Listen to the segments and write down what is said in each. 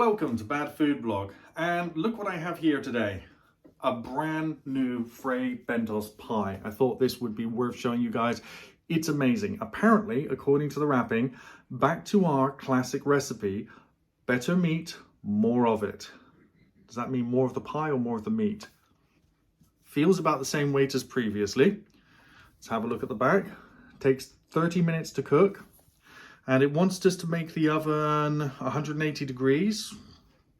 Welcome to Bad Food Blog, and look what I have here today. A brand new Fray Bentos pie. I thought this would be worth showing you guys. It's amazing. Apparently, according to the wrapping, back to our classic recipe, better meat, more of it. Does that mean more of the pie or more of the meat? Feels about the same weight as previously. Let's have a look at the back. Takes 30 minutes to cook. And it wants us to make the oven 180 degrees,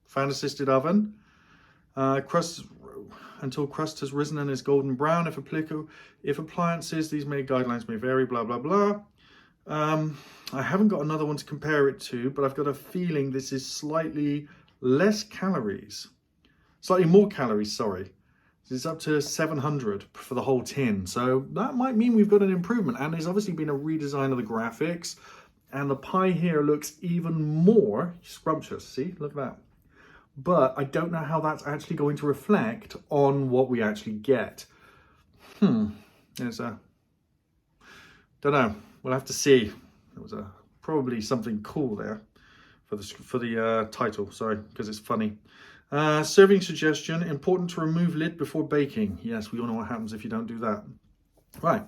fan assisted oven. Crust until crust has risen and is golden brown. If applicable, if appliances, these guidelines may vary, blah, blah, blah. I haven't got another one to compare it to, but I've got a feeling this is slightly less calories. Slightly more calories, sorry. It's up to 700 for the whole tin. So that might mean we've got an improvement. And there's obviously been a redesign of the graphics. And the pie here looks even more scrumptious. See, look at that. But I don't know how that's actually going to reflect on what we actually get. There's a, don't know. We'll have to see. There was probably something cool there for the title. Sorry, because it's funny. Serving suggestion: important to remove lid before baking. Yes, we all know what happens if you don't do that. Right.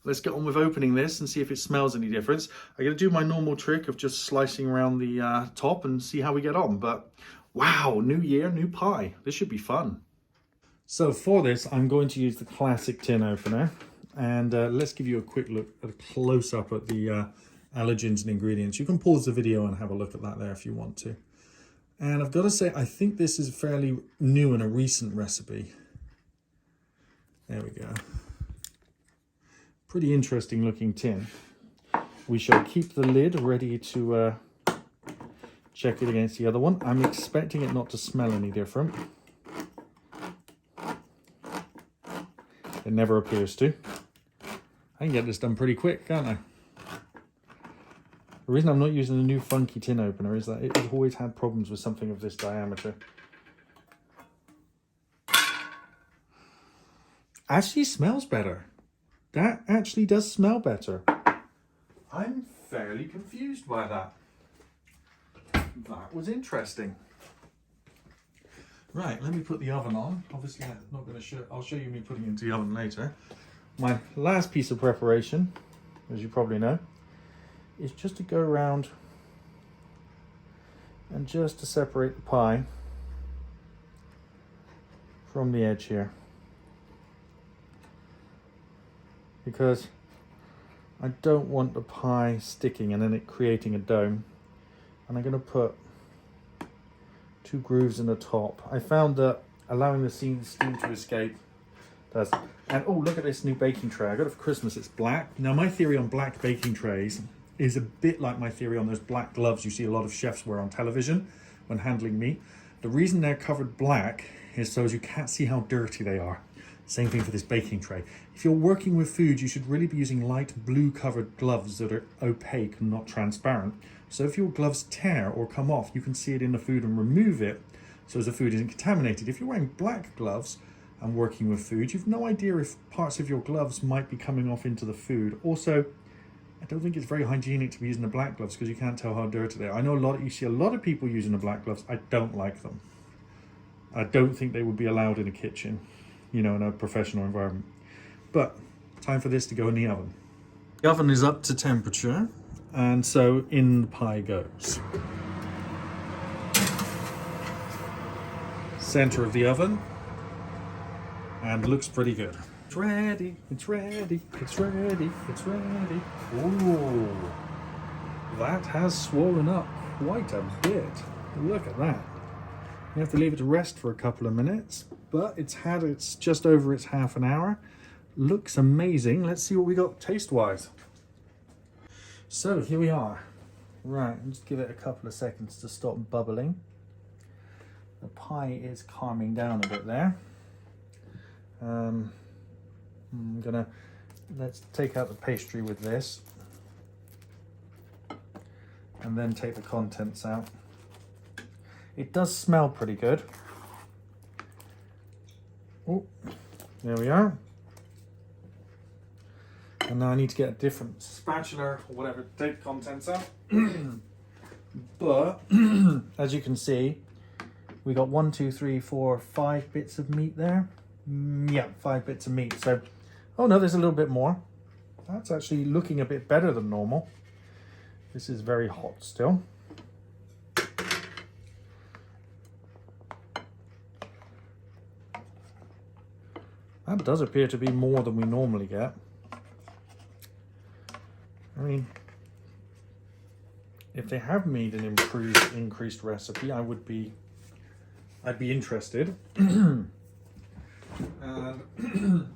Let's get on with opening this and see if it smells any difference. I'm going to do my normal trick of just slicing around the top and see how we get on. But wow, new year, new pie. This should be fun. So for this, I'm going to use the classic tin opener. And let's give you a quick look, a close-up at the allergens and ingredients. You can pause the video and have a look at that there if you want to. And I've got to say, I think this is fairly new and a recent recipe. There we go. Pretty interesting looking tin. We shall keep the lid ready to check it against the other one. I'm expecting it not to smell any different. It never appears to. I can get this done pretty quick, can't I? The reason I'm not using a new funky tin opener is that it's always had problems with something of this diameter. Actually smells better. That actually does smell better. I'm fairly confused by that. That was interesting. Right, let me put the oven on. Obviously, I'm not going to show. I'll show you me putting it into the oven later. My last piece of preparation, as you probably know, is just to go around and just to separate the pie from the edge here. Because I don't want the pie sticking and then it creating a dome. And I'm going to put 2 grooves in the top. I found that allowing the steam to escape does. And oh, look at this new baking tray. I got it for Christmas. It's black. Now, my theory on black baking trays is a bit like my theory on those black gloves you see a lot of chefs wear on television when handling meat. The reason they're covered black is so as you can't see how dirty they are. Same thing for this baking tray. If you're working with food, you should really be using light blue covered gloves that are opaque and not transparent. So if your gloves tear or come off, you can see it in the food and remove it so as the food isn't contaminated. If you're wearing black gloves and working with food, you've no idea if parts of your gloves might be coming off into the food. Also, I don't think it's very hygienic to be using the black gloves because you can't tell how dirty they are. I know you see a lot of people using the black gloves. I don't like them. I don't think they would be allowed in a kitchen, you know, in a professional environment. But time for this to go in the oven. The oven is up to temperature, and so in the pie goes. Center of the oven, and looks pretty good. It's ready, it's ready, it's ready, it's ready. Ooh, that has swollen up quite a bit. Look at that. You have to leave it to rest for a couple of minutes, but it's just over its half an hour. Looks amazing. Let's see what we got taste-wise. So here we are. Right, just give it a couple of seconds to stop bubbling. The pie is calming down a bit there. Let's take out the pastry with this and then take the contents out. It does smell pretty good. Oh, there we are. And now I need to get a different spatula or whatever to take the contents out. But for, as you can see, we got 1, 2, 3, 4, 5 bits of meat there. Yeah, 5 bits of meat. So, oh no, there's a little bit more. That's actually looking a bit better than normal. This is very hot still. That does appear to be more than we normally get. I mean, if they have made an increased recipe, I'd be interested. And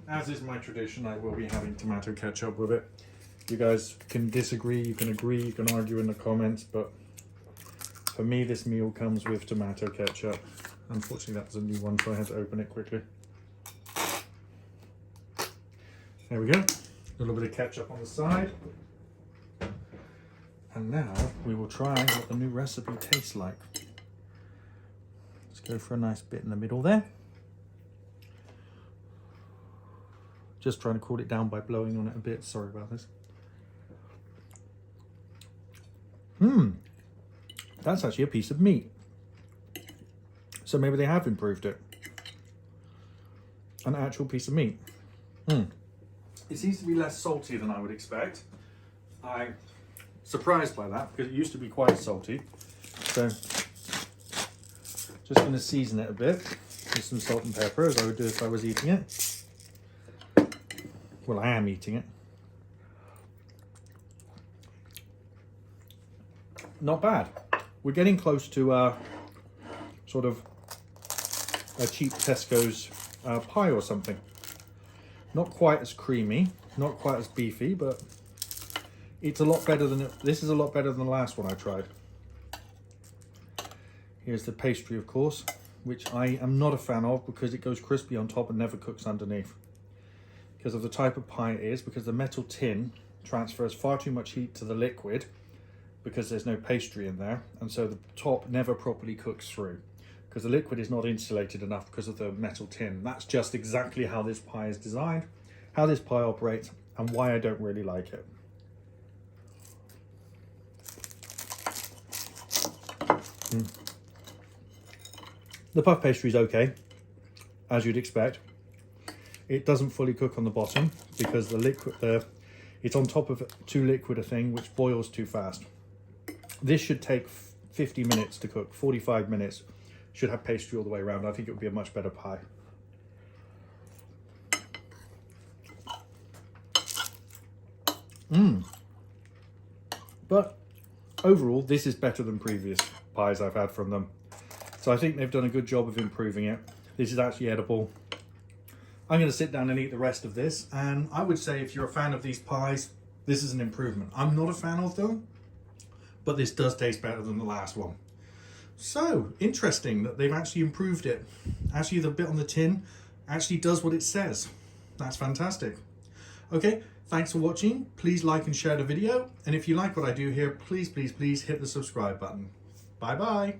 as is my tradition, I will be having tomato ketchup with it. You guys can disagree, you can agree, you can argue in the comments, but for me, this meal comes with tomato ketchup. Unfortunately, that was a new one, so I had to open it quickly. There we go. A little bit of ketchup on the side. And now we will try what the new recipe tastes like. Let's go for a nice bit in the middle there. Just trying to cool it down by blowing on it a bit. Sorry about this. That's actually a piece of meat. So maybe they have improved it. An actual piece of meat. It seems to be less salty than I would expect. I'm surprised by that because it used to be quite salty. So just going to season it a bit with some salt and pepper, as I would do if I was eating it. Well, I am eating it. Not bad. We're getting close to sort of a cheap Tesco's pie or something. Not quite as creamy, not quite as beefy, but it's a lot better than this is a lot better than the last one I tried. Here's the pastry, of course, which I am not a fan of because it goes crispy on top and never cooks underneath. Because of the type of pie it is, because the metal tin transfers far too much heat to the liquid because there's no pastry in there, and so the top never properly cooks through because the liquid is not insulated enough because of the metal tin. That's just exactly how this pie is designed, how this pie operates, and why I don't really like it. The puff pastry is okay, as you'd expect. It doesn't fully cook on the bottom because the liquid, it's on top of too liquid a thing, which boils too fast. This should take 50 minutes to cook, 45 minutes. Should have pastry all the way around. I think it would be a much better pie. But overall, this is better than previous pies I've had from them. So I think they've done a good job of improving it. This is actually edible. I'm going to sit down and eat the rest of this. And I would say if you're a fan of these pies, this is an improvement. I'm not a fan of them, but this does taste better than the last one. So interesting that they've actually improved it. Actually, the bit on the tin actually does what it says. That's fantastic. Okay, thanks for watching. Please like and share the video. And if you like what I do here, please, please, please hit the subscribe button. Bye-bye.